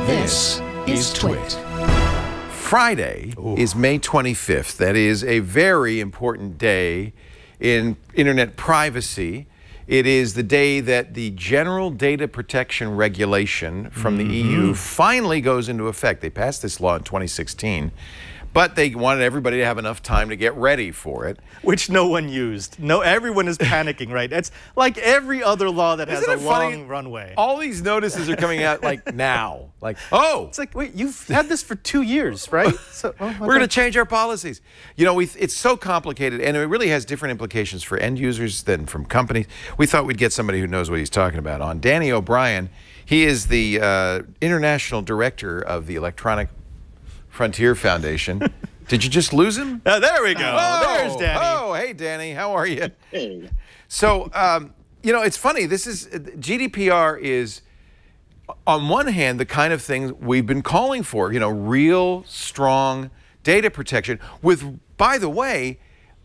This is TWiT. Friday is May 25th. That is a very important day in internet privacy. It is the day that the General Data Protection Regulation from the EU finally goes into effect. They passed this law in 2016, but they wanted everybody to have enough time to get ready for it. Which no one used. No, everyone is panicking, right? It's like every other law that has a long runway. All these notices are coming out like now. Like, oh. It's like, wait, you've had this for 2 years, right? So, We're going to change our policies. You know, it's so complicated, and it really has different implications for end users than from companies. We thought we'd get somebody who knows what he's talking about on. Danny O'Brien, he is the international director of the Electronic Frontier Foundation. Did you just lose him? There we go. Oh, there's Danny. Oh, hey, Danny. How are you? Hey. So, you know, it's funny. This is GDPR is, on one hand, the kind of thing we've been calling for, you know, real strong data protection with, by the way,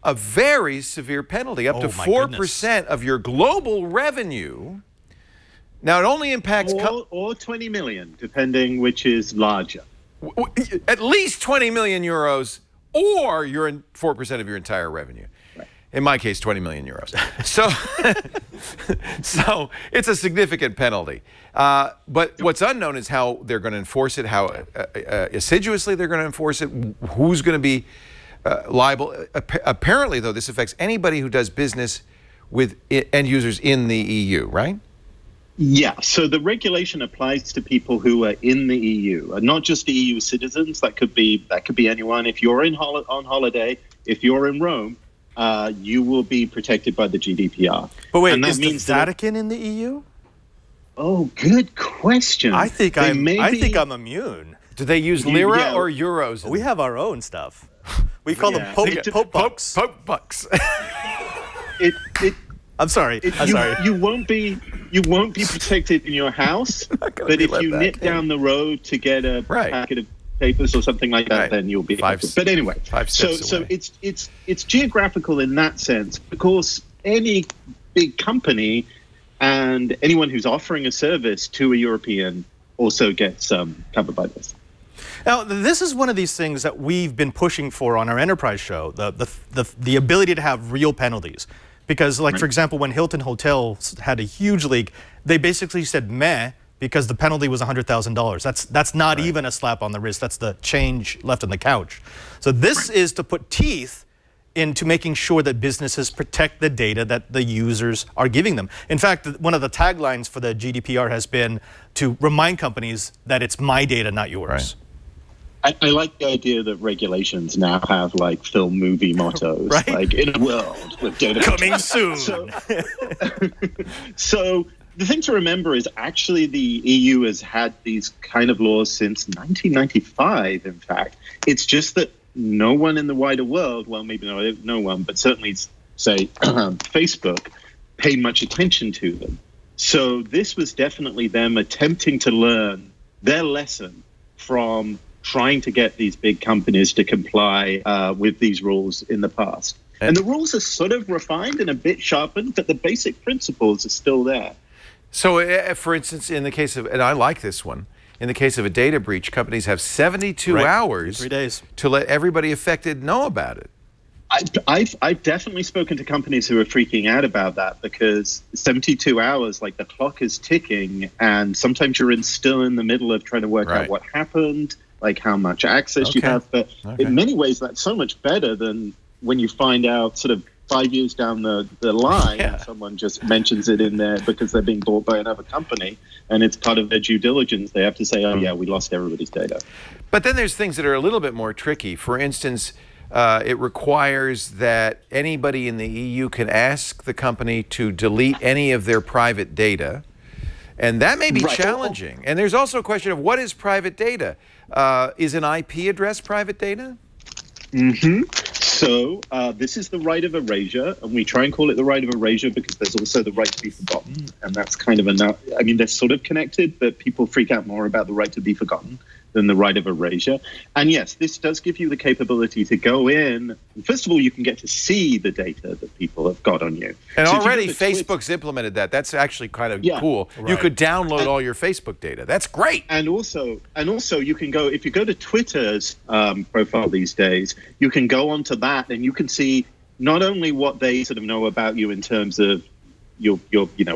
a very severe penalty, up to 4% of your global revenue. Now, it only impacts... Or 20 million, depending which is larger. At least 20 million euros, or you're in 4% of your entire revenue. Right. In my case, 20 million euros. So, so it's a significant penalty. But what's unknown is how they're going to enforce it, how assiduously they're going to enforce it, who's going to be liable. Apparently, though, this affects anybody who does business with end users in the EU, right? Yeah, so the regulation applies to people who are in the EU, not just EU citizens. That could be anyone. If you're on holiday, if you're in Rome, you will be protected by the GDPR. But wait, is the Vatican in the EU? Oh, good question. I think I'm immune. Do they use lira or euros? We have our own stuff. We call them Pope bucks. Pope bucks. I'm sorry. You won't be protected in your house, but if you nip down the road to get a packet of papers or something like that, then you'll be able to. But anyway, so it's geographical in that sense. Of course, any big company and anyone who's offering a service to a European also gets covered by this. Now, this is one of these things that we've been pushing for on our Enterprise show, the ability to have real penalties. Because, like, for example, when Hilton Hotels had a huge leak, they basically said meh because the penalty was $100,000. That's not even a slap on the wrist. That's the change left on the couch. So this is to put teeth into making sure that businesses protect the data that the users are giving them. In fact, one of the taglines for the GDPR has been to remind companies that it's my data, not yours. Right. I like the idea that regulations now have like film movie mottos, like in a world with data coming soon. So the thing to remember is actually the EU has had these kind of laws since 1995. In fact, it's just that no one in the wider world, well, maybe no one, but certainly say Facebook, paid much attention to them. So this was definitely them attempting to learn their lesson from trying to get these big companies to comply with these rules in the past. And the rules are sort of refined and a bit sharpened, but the basic principles are still there. So, for instance, in the case of, and I like this one, in the case of a data breach, companies have 72 hours 3 days to let everybody affected know about it. I've definitely spoken to companies who are freaking out about that because 72 hours, like the clock is ticking, and sometimes you're still in the middle of trying to work out what happened, like how much access you have. But in many ways, that's so much better than when you find out sort of 5 years down the line, and someone just mentions it in there because they're being bought by another company, and it's part of their due diligence. They have to say, oh, yeah, we lost everybody's data. But then there's things that are a little bit more tricky. For instance, it requires that anybody in the EU can ask the company to delete any of their private data. And that may be challenging. And there's also a question of what is private data? Is an IP address private data? So this is the right of erasure, and we try and call it the right of erasure because there's also the right to be forgotten, and that's kind of I mean, they're sort of connected, but people freak out more about the right to be forgotten the right of erasure. And yes, this does give you the capability to go in. First of all, you can get to see the data that people have got on you. And so already Facebook's implemented that. That's actually kind of cool. Right. You could download all your Facebook data. That's great. And also you can go, if you go to Twitter's profile these days, you can go onto that and you can see not only what they sort of know about you in terms of your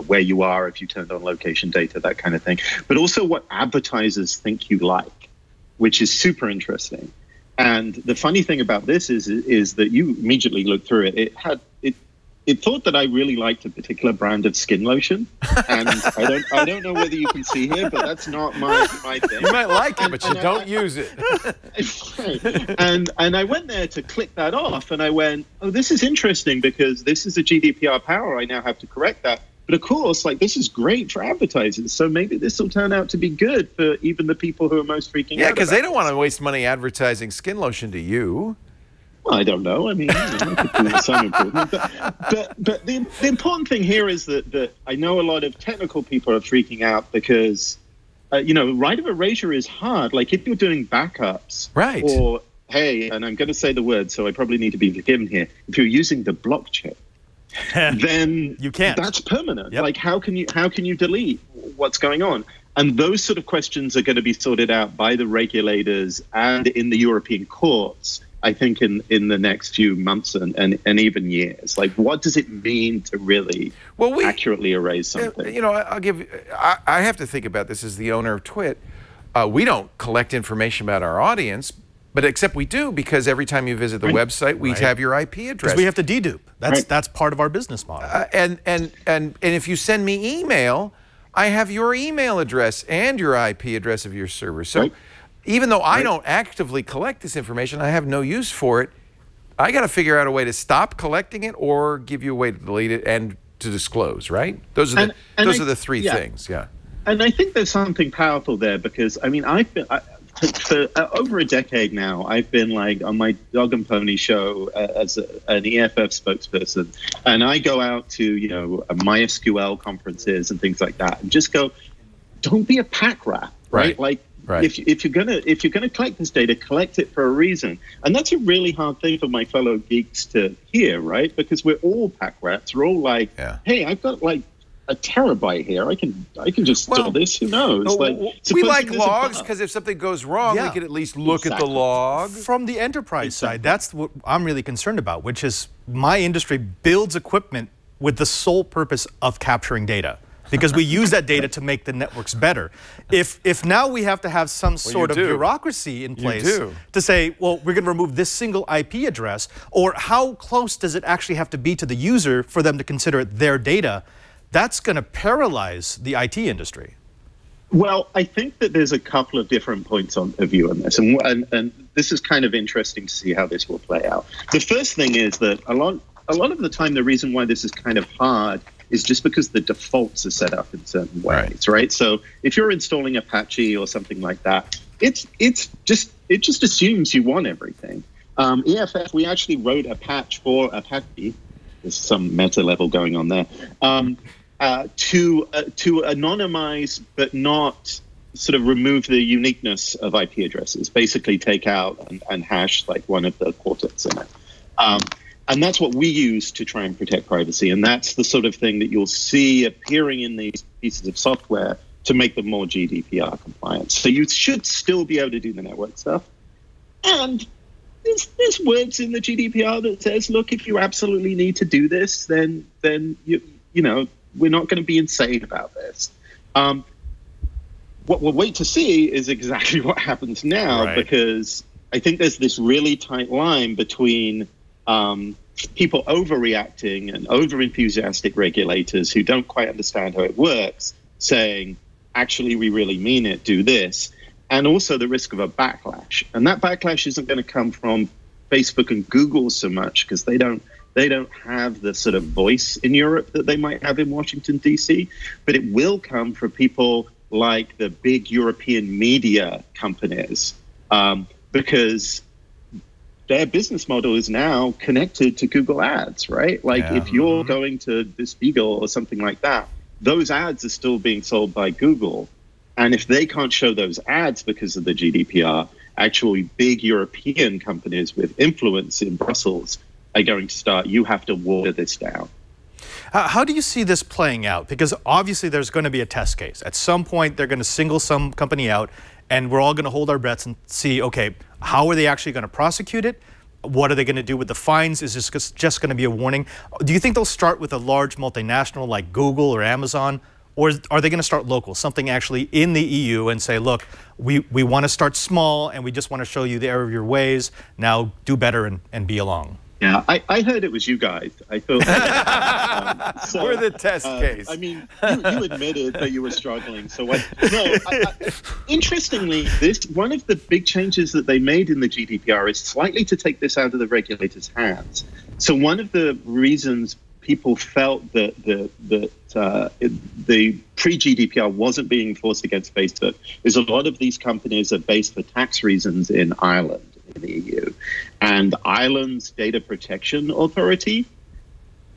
where you are, if you turned on location data, that kind of thing, but also what advertisers think you like, which is super interesting. And the funny thing about this is that you immediately look through it. It thought that I really liked a particular brand of skin lotion, and I don't know whether you can see here, but that's not my thing. You might like it, but you don't use it. and I went there to click that off, and I went, oh, this is interesting because this is a GDPR power. I now have to correct that. But of course, like, this is great for advertisers. So maybe this will turn out to be good for even the people who are most freaking out. Yeah, because they don't want to waste money advertising skin lotion to you. Well, I don't know. I mean, it's some improvement. But the important thing here is that I know a lot of technical people are freaking out because, right of erasure is hard. Like, if you're doing backups, right? Or, hey, and I'm going to say the word, so I probably need to be forgiven here. If you're using the blockchain, then you can't. That's permanent. Yep. Like, how can you delete what's going on? And those sort of questions are going to be sorted out by the regulators and in the European courts, I think, in the next few months and even years. Like, what does it mean to really accurately erase something? I have to think about this as the owner of TWiT. We don't collect information about our audience, but except we do, because every time you visit the website, we have your IP address. Because we have to dedupe. That's part of our business model. And if you send me email, I have your email address and your IP address of your server. So even though I don't actively collect this information, I have no use for it, I got to figure out a way to stop collecting it or give you a way to delete it and to disclose, right? Those are the three things, yeah. And I think there's something powerful there because, I mean, for over a decade now, I've been like on my Dog and Pony show as an EFF spokesperson, and I go out to MySQL conferences and things like that, and just go, don't be a pack rat, right? Like, if you're gonna collect this data, collect it for a reason, and that's a really hard thing for my fellow geeks to hear, right? Because we're all pack rats. We're all like, hey, I've got like a terabyte here. I can just store this. Who knows? We like logs because if something goes wrong, we can at least look at the log. From the enterprise side, that's what I'm really concerned about, which is my industry builds equipment with the sole purpose of capturing data, because we use that data to make the networks better. If now we have to have some sort of bureaucracy in place to say, well, we're going to remove this single IP address, or how close does it actually have to be to the user for them to consider it their data, that's going to paralyze the IT industry. Well, I think that there's a couple of different points of view on this, and this is kind of interesting to see how this will play out. The first thing is that a lot of the time, the reason why this is kind of hard is just because the defaults are set up in certain ways, right? So if you're installing Apache or something like that, it just assumes you want everything. EFF, we actually wrote a patch for Apache. There's some meta level going on there. To anonymize but not sort of remove the uniqueness of IP addresses, basically take out and hash like one of the quartets in it. And that's what we use to try and protect privacy. And that's the sort of thing that you'll see appearing in these pieces of software to make them more GDPR compliant. So you should still be able to do the network stuff. And there's words in the GDPR that says, look, if you absolutely need to do this, then we're not going to be insane about this. What we'll wait to see is exactly what happens now, because I think there's this really tight line between people overreacting and over-enthusiastic regulators who don't quite understand how it works, saying, actually, we really mean it, do this, and also the risk of a backlash. And that backlash isn't going to come from Facebook and Google so much, because they don't have the sort of voice in Europe that they might have in Washington, D.C., but it will come from people like the big European media companies, because their business model is now connected to Google Ads, right? Like if you're going to the Spiegel or something like that, those ads are still being sold by Google. And if they can't show those ads because of the GDPR, actually big European companies with influence in Brussels are going to start, you have to water this down. How do you see this playing out? Because obviously there's going to be a test case. At some point, they're going to single some company out, and we're all going to hold our breaths and see, okay, how are they actually going to prosecute it? What are they going to do with the fines? Is this just going to be a warning? Do you think they'll start with a large multinational like Google or Amazon? Or are they going to start local, something actually in the EU, and say, look, we want to start small and we just want to show you the error of your ways. Now do better and be along. Yeah, I heard it was you guys. I thought so, we're the test case. I mean, you admitted that you were struggling. So interestingly, one of the big changes that they made in the GDPR is slightly to take this out of the regulators' hands. So one of the reasons people felt that the pre-GDPR wasn't being enforced against Facebook is a lot of these companies are based for tax reasons in Ireland, in the EU. And Ireland's data protection authority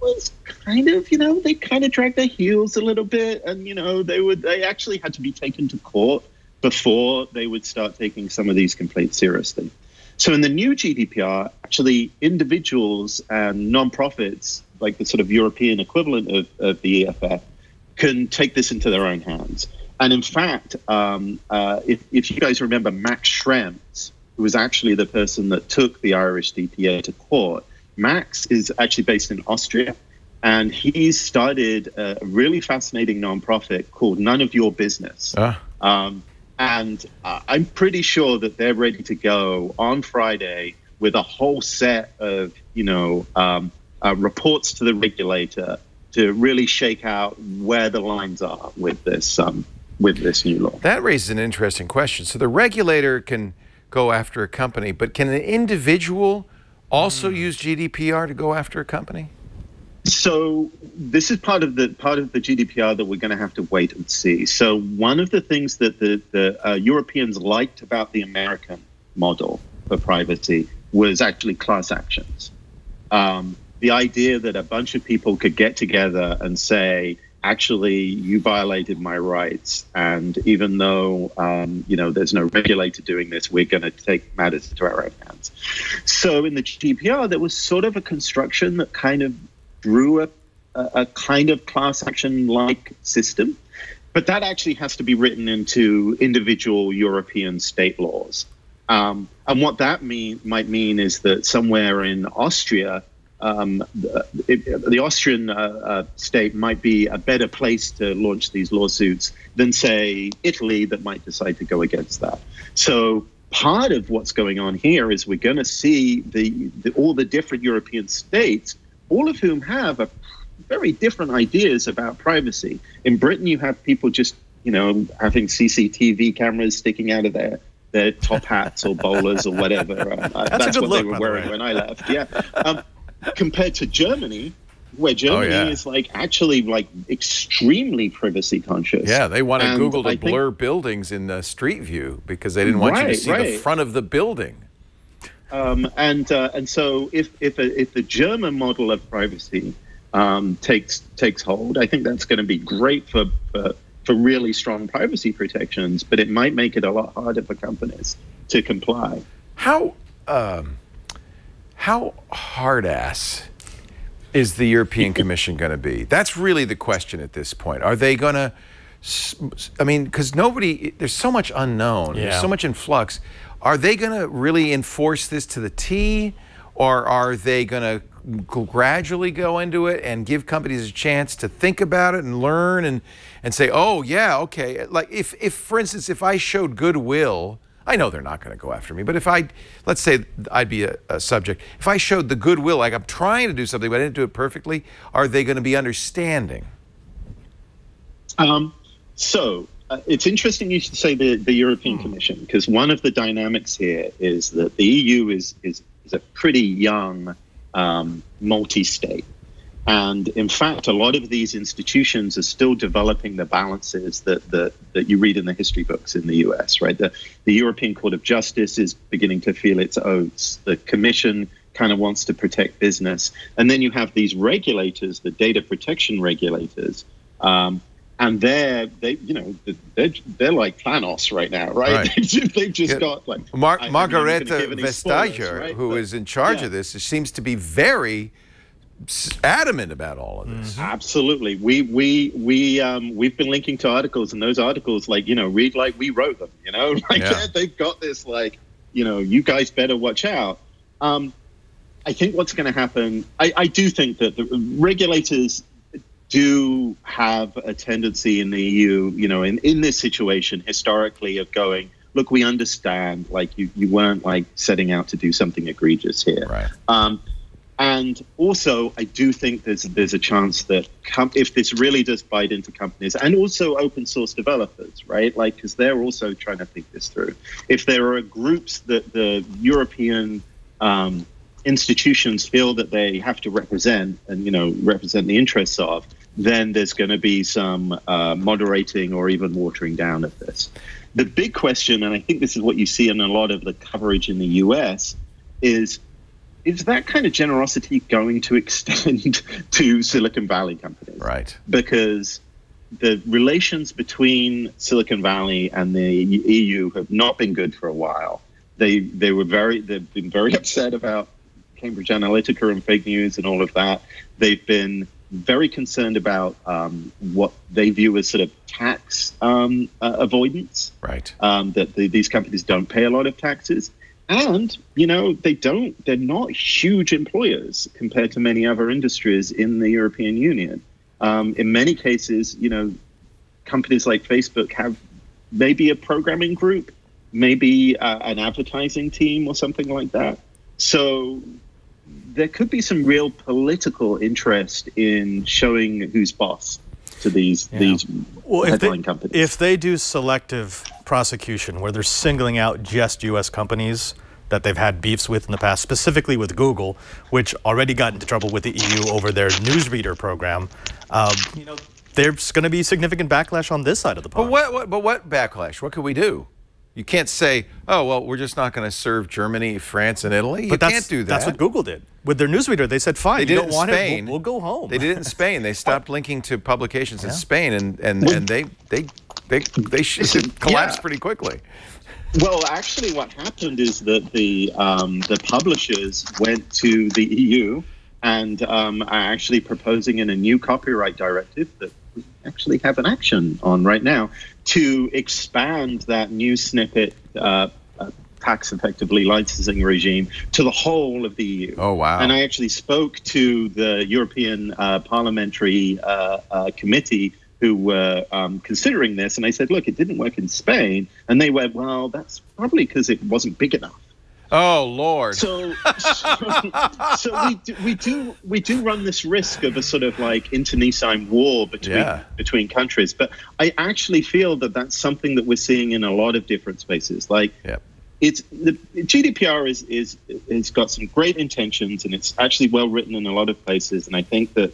was kind of, they kind of dragged their heels a little bit. And, they actually had to be taken to court before they would start taking some of these complaints seriously. So in the new GDPR, actually individuals and nonprofits, like the sort of European equivalent of the EFF, can take this into their own hands. And in fact, if you guys remember Max Schrems, who was actually the person that took the Irish DPA to court, Max is actually based in Austria, and he started a really fascinating nonprofit called None of Your Business. And I'm pretty sure that they're ready to go on Friday with a whole set of, reports to the regulator to really shake out where the lines are with this new law. That raises an interesting question. So the regulator can go after a company, but can an individual also use GDPR to go after a company? So this is part of the GDPR that we're going to have to wait and see. So one of the things that the Europeans liked about the American model for privacy was actually class actions. The idea that a bunch of people could get together and say, actually, you violated my rights, and even though there's no regulator doing this, we're going to take matters into our own hands. So in the GDPR, there was sort of a construction that kind of drew a kind of class action-like system, but that actually has to be written into individual European state laws. And what that might mean is that somewhere in Austria, the Austrian state might be a better place to launch these lawsuits than, say, Italy, that might decide to go against that. So part of what's going on here is we're going to see all the different European states, all of whom have very different ideas about privacy. In Britain, you have people just, having CCTV cameras sticking out of their top hats or bowlers or whatever. That's what they were wearing when I left. Yeah. Compared to Germany, where Germany is actually extremely privacy conscious. Yeah, they wanted Google to blur buildings in the Street View because they didn't want you to see the front of the building. And so if the German model of privacy takes hold, I think that's going to be great for really strong privacy protections, but it might make it a lot harder for companies to comply. How hard-ass is the European Commission going to be? That's really the question at this point. Are they going to, because there's so much unknown, there's so much in flux. Are they going to really enforce this to the T, or are they going to gradually go into it and give companies a chance to think about it and learn and say, oh, yeah, okay. Like if for instance, if I showed goodwill, I know they're not going to go after me, but if let's say I'd be a subject. If I showed the goodwill, like I'm trying to do something, but I didn't do it perfectly, are they going to be understanding? It's interesting you should say the European Commission, because one of the dynamics here is that the EU is a pretty young multi-state. And in fact, a lot of these institutions are still developing the balances that you read in the history books in the US, right? The European Court of Justice is beginning to feel its oats. The Commission kind of wants to protect business. And then you have these regulators, the data protection regulators. and they're like Thanos right now, right? They've just got like Margareta Vestager, who is in charge of this, seems to be very adamant about all of this. Absolutely. We've been linking to articles, and those articles, like, read like we wrote them, they've got this, like, you guys better watch out. I think what's going to happen, I do think that the regulators do have a tendency in the EU, in this situation historically, of going, look, we understand, like, you weren't like setting out to do something egregious here. Right. And also, I do think there's a chance that if this really does bite into companies and also open source developers, right? Like, because they're also trying to think this through. If there are groups that the European institutions feel that they have to represent and, represent the interests of, then there's going to be some moderating or even watering down of this. The big question, and I think this is what you see in a lot of the coverage in the US, is that kind of generosity going to extend to Silicon Valley companies? Right. Because the relations between Silicon Valley and the EU have not been good for a while. They've been very upset about Cambridge Analytica and fake news and all of that. They've been very concerned about what they view as sort of tax avoidance. Right. That these companies don't pay a lot of taxes. And, they're not huge employers compared to many other industries in the European Union. In many cases, companies like Facebook have maybe a programming group, maybe an advertising team or something like that. So there could be some real political interest in showing who's boss to these headline companies. If they do selective prosecution where they're singling out just U.S. companies that they've had beefs with in the past, specifically with Google, which already got into trouble with the EU over their newsreader program, there's going to be significant backlash on this side of the pond. But what backlash? What could we do? You can't say, oh, well, we're just not going to serve Germany, France, and Italy. You can't do that. That's what Google did. With their newsreader, they said, fine, you don't want it, we'll go home. They did it in Spain. They stopped linking to publications in Spain, and they collapsed pretty quickly. Well, actually, what happened is that the publishers went to the EU and are actually proposing in a new copyright directive that we actually have an action on right now to expand that news snippet tax effectively licensing regime to the whole of the EU. Oh, wow. And I actually spoke to the European Parliamentary Committee who were considering this, and I said, look, it didn't work in Spain. And they went, well, that's probably because it wasn't big enough. Oh, Lord. So we do run this risk of a sort of like internecine war between countries. But I actually feel that that's something that we're seeing in a lot of different spaces. Like, the GDPR is got some great intentions, and it's actually well written in a lot of places. And I think that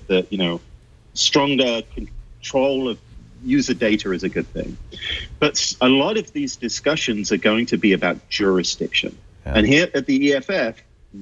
stronger control of user data is a good thing. But a lot of these discussions are going to be about jurisdiction. And here at the EFF,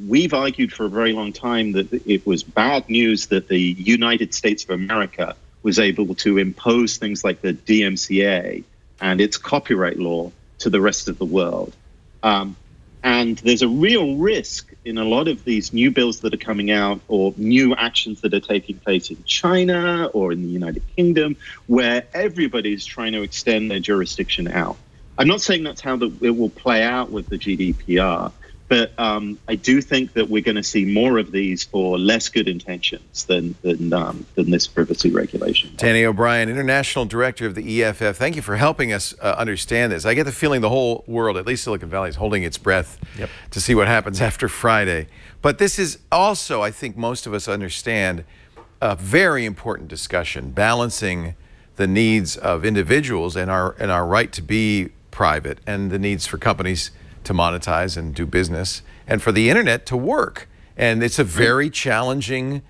we've argued for a very long time that it was bad news that the United States of America was able to impose things like the DMCA and its copyright law to the rest of the world. And there's a real risk in a lot of these new bills that are coming out or new actions that are taking place in China or in the United Kingdom, where everybody's trying to extend their jurisdiction out. I'm not saying that's how it will play out with the GDPR, but I do think that we're going to see more of these for less good intentions than this privacy regulation. Danny O'Brien, International Director of the EFF, thank you for helping us understand this. I get the feeling the whole world, at least Silicon Valley, is holding its breath to see what happens after Friday. But this is also, I think most of us understand, a very important discussion, balancing the needs of individuals and our right to be private and the needs for companies to monetize and do business and for the internet to work. And it's a very challenging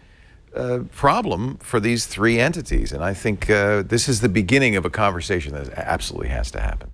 problem for these three entities. And I think this is the beginning of a conversation that absolutely has to happen.